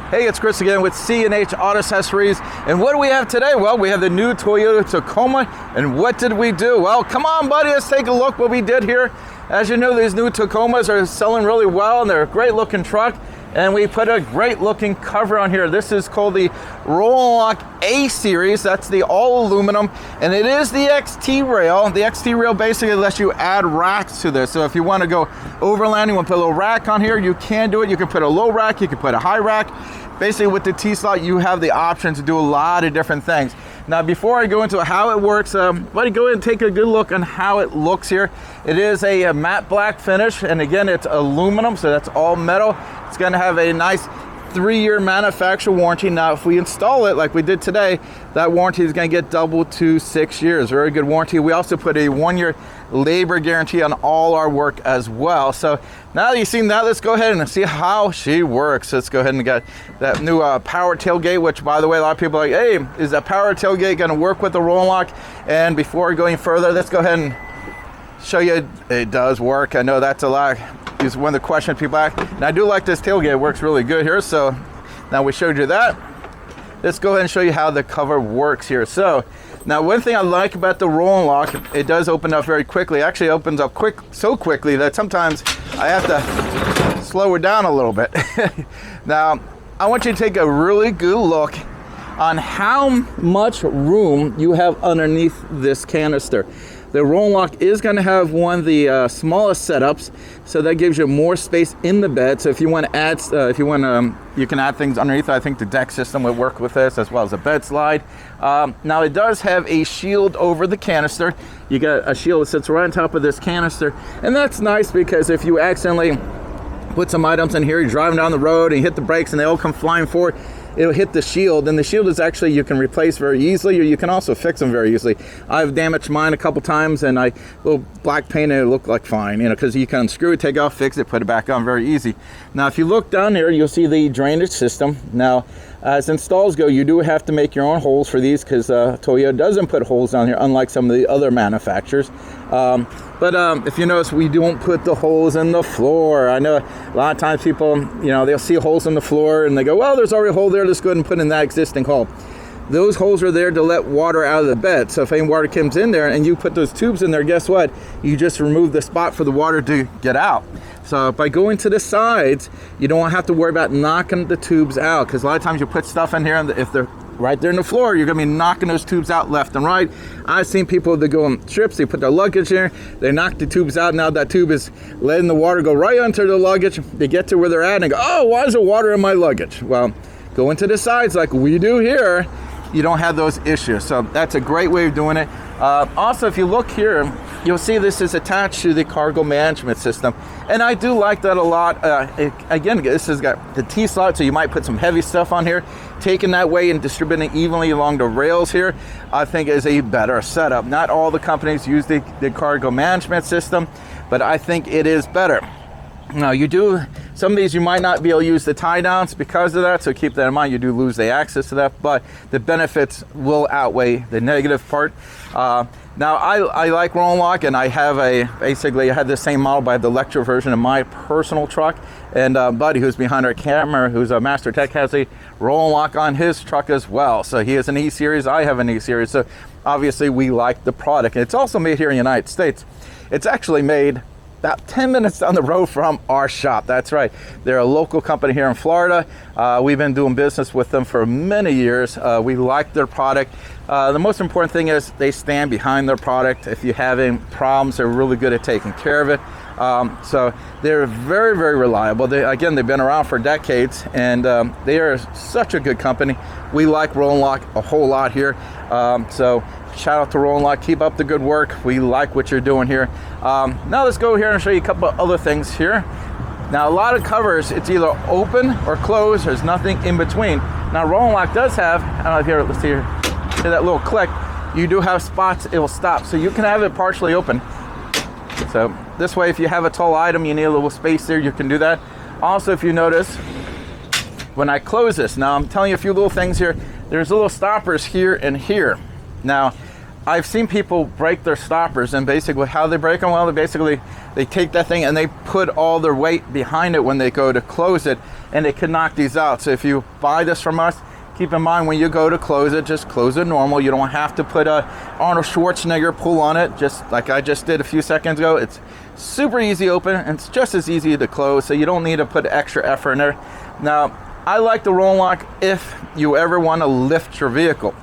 Hey, it's Chris again with C&H Auto Accessories. And what do we have today? Well, we have the new Toyota Tacoma. And what did we do? Well, come on, buddy, let's take a look what we did here. As you know, these new Tacomas are selling really well, and they're a great looking truck. And we put a great looking cover on here. This is called the Roll and Lock A series. That's the all aluminum, and it is the XT rail. The XT rail basically lets you add racks to this. So if you want to go overland, you want to put a little rack on here, you can do it. You can put a low rack, you can put a high rack. Basically with the T-slot, you have the option to do a lot of different things. Now, before I go into how it works, buddy, go ahead and take a good look on how it looks here. It is a matte black finish, and again, it's aluminum, so that's all metal. It's going to have a nice 3-year manufacturer warranty. Now, if we install it like we did today, that warranty is going to get doubled to 6 years. Very good warranty. We also put a 1-year labor guarantee on all our work as well. So now that you've seen that, let's go ahead and see how she works. Let's go ahead and get that new power tailgate, which, by the way, a lot of people are like, hey, is that power tailgate going to work with the roll and lock? And before going further, let's go ahead and show you it does work. I know that's a lot. Is one of the questions people ask. And I do like this tailgate. It works really good here. So now we showed you that. Let's go ahead and show you how the cover works here. So now one thing I like about the roll and lock, it does open up very quickly. It actually opens up so quickly that sometimes I have to slow it down a little bit. Now I want you to take a really good look on how much room you have underneath this canister. The roll and lock is going to have one of the smallest setups, so that gives you more space in the bed. So if you want to add, you can add things underneath. I think the deck system would work with this, as well as a bed slide. Now it does have a shield over the canister. You got a shield that sits right on top of this canister, and that's nice because if you accidentally put some items in here, you're driving down the road and you hit the brakes and they all come flying forward, it'll hit the shield, and the shield is actually, you can replace very easily, or you can also fix them very easily. I've damaged mine a couple times, and I little black paint and it looked like fine, because you can unscrew it, take it off, fix it, put it back on very easy. Now if you look down there, you'll see the drainage system. Now as installs go, you do have to make your own holes for these, because Toyota doesn't put holes down here, unlike some of the other manufacturers. But if you notice, we don't put the holes in the floor. I know a lot of times people, they'll see holes in the floor and they go, well, there's already a hole there, let's go ahead and put in that existing hole. Those holes are there to let water out of the bed. So if any water comes in there and you put those tubes in there, guess what? You just remove the spot for the water to get out. So by going to the sides, you don't have to worry about knocking the tubes out, because a lot of times you put stuff in here, and if they're right there in the floor, you're going to be knocking those tubes out left and right. I've seen people that go on trips, they put their luggage in there, they knock the tubes out, now that tube is letting the water go right under the luggage. They get to where they're at and go, oh, why is there water in my luggage? Well, go into the sides like we do here, you don't have those issues. So that's a great way of doing it. Also, if you look here, you'll see this is attached to the cargo management system, and I do like that a lot. Again, this has got the T-slot, so you might put some heavy stuff on here. Taking that way and distributing evenly along the rails here, I think is a better setup. Not all the companies use the cargo management system, but I think it is better. Now some of these you might not be able to use the tie downs because of that, so keep that in mind. You do lose the access to that, but the benefits will outweigh the negative part. Now I like roll and lock, and I have basically I had the same model, but I have the electric version of my personal truck. And Buddy, who's behind our camera, who's a master tech, has a roll and lock on his truck as well. So he has an E-Series, I have an E-Series. So obviously we like the product. And it's also made here in the United States. It's actually made about 10 minutes down the road from our shop. That's right. They're a local company here in Florida. We've been doing business with them for many years. We like their product. The most important thing is they stand behind their product. If you have any problems, they're really good at taking care of it. So they're very, very reliable. They've been around for decades, and they are such a good company. We like Roll and Lock a whole lot here. So shout out to Roll and Lock. Keep up the good work. We like what you're doing here. Now let's go here and show you a couple of other things here. Now a lot of covers, it's either open or closed. There's nothing in between. Now Roll and Lock does have, I don't know if here, let's see here, hear that little click. You do have spots it will stop, so you can have it partially open. So this way, if you have a tall item, you need a little space there, you can do that. Also, if you notice, when I close this, now I'm telling you a few little things here. There's little stoppers here and here. Now, I've seen people break their stoppers, and basically how they break them, well, they take that thing and they put all their weight behind it when they go to close it, and it can knock these out. So if you buy this from us, keep in mind when you go to close it, just close it normal. You don't have to put a Arnold Schwarzenegger pull on it, just like I just did a few seconds ago. It's super easy open, and it's just as easy to close, so you don't need to put extra effort in there. Now, I like the roll lock if you ever want to lift your vehicle.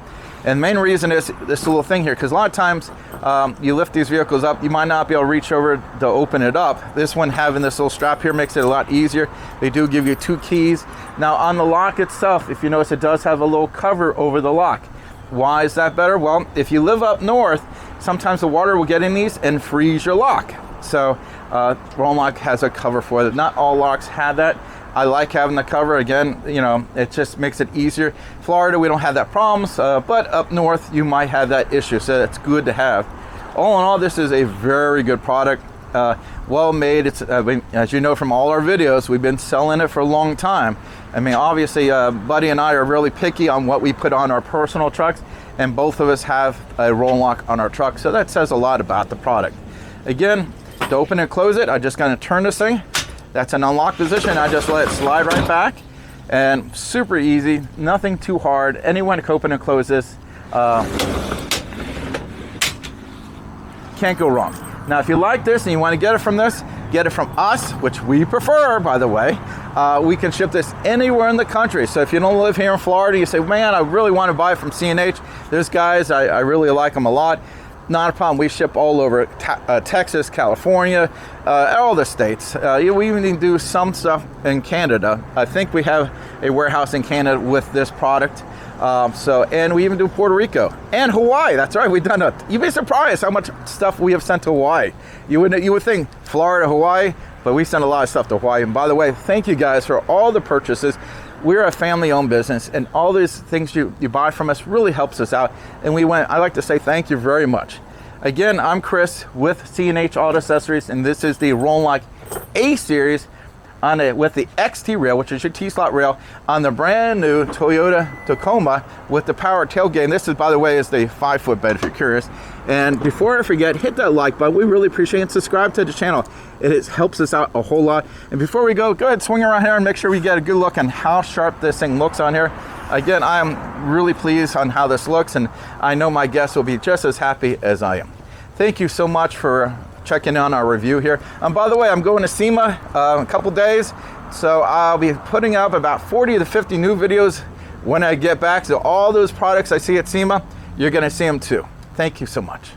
And the main reason is this little thing here, because a lot of times you lift these vehicles up, you might not be able to reach over to open it up. This one having this little strap here makes it a lot easier. They do give you 2 keys. Now on the lock itself, if you notice, it does have a little cover over the lock. Why is that better? Well, if you live up north, sometimes the water will get in these and freeze your lock. So roll lock has a cover for that. Not all locks have that. I like having the cover. Again, you know, it just makes it easier. Florida, we don't have that problems, but up north, you might have that issue, so it's good to have. All in all, this is a very good product, well made. It's as you know from all our videos, we've been selling it for a long time. I mean, obviously, Buddy and I are really picky on what we put on our personal trucks, and both of us have a roll lock on our truck, so that says a lot about the product. Again, to open and close it, I'm just going to turn this thing. That's an unlock position. I just let it slide right back, and super easy, nothing too hard. Anyone can open and close this. Can't go wrong. Now, if you like this and you want to get it from this, get it from us, which we prefer, by the way. We can ship this anywhere in the country. So if you don't live here in Florida, you say, man, I really want to buy it from C&H. There's guys, I really like them a lot. Not a problem. We ship all over Texas, California, all the states. We even do some stuff in Canada. I think we have a warehouse in Canada with this product. And we even do Puerto Rico and Hawaii. That's right. We've done it. You'd be surprised how much stuff we have sent to Hawaii. You would think Florida, Hawaii, but we send a lot of stuff to Hawaii. And by the way, thank you guys for all the purchases. We're a family-owned business, and all these things you buy from us really helps us out. And I like to say thank you very much. Again, I'm Chris with C&H Auto Accessories, and this is the Roll Lock A-Series with the XT rail, which is your T-slot rail, on the brand new Toyota Tacoma with the power tailgate. And this is, by the way, is the 5-foot bed if you're curious. And before I forget, hit that like button. We really appreciate it. And subscribe to the channel. It helps us out a whole lot. And before we go ahead, swing around here and make sure we get a good look on how sharp this thing looks on here. Again, I am really pleased on how this looks, and I know my guests will be just as happy as I am. Thank you so much for checking on our review here. By the way, I'm going to SEMA in a couple days, so I'll be putting up about 40 to 50 new videos when I get back. So all those products I see at SEMA, you're going to see them too. Thank you so much.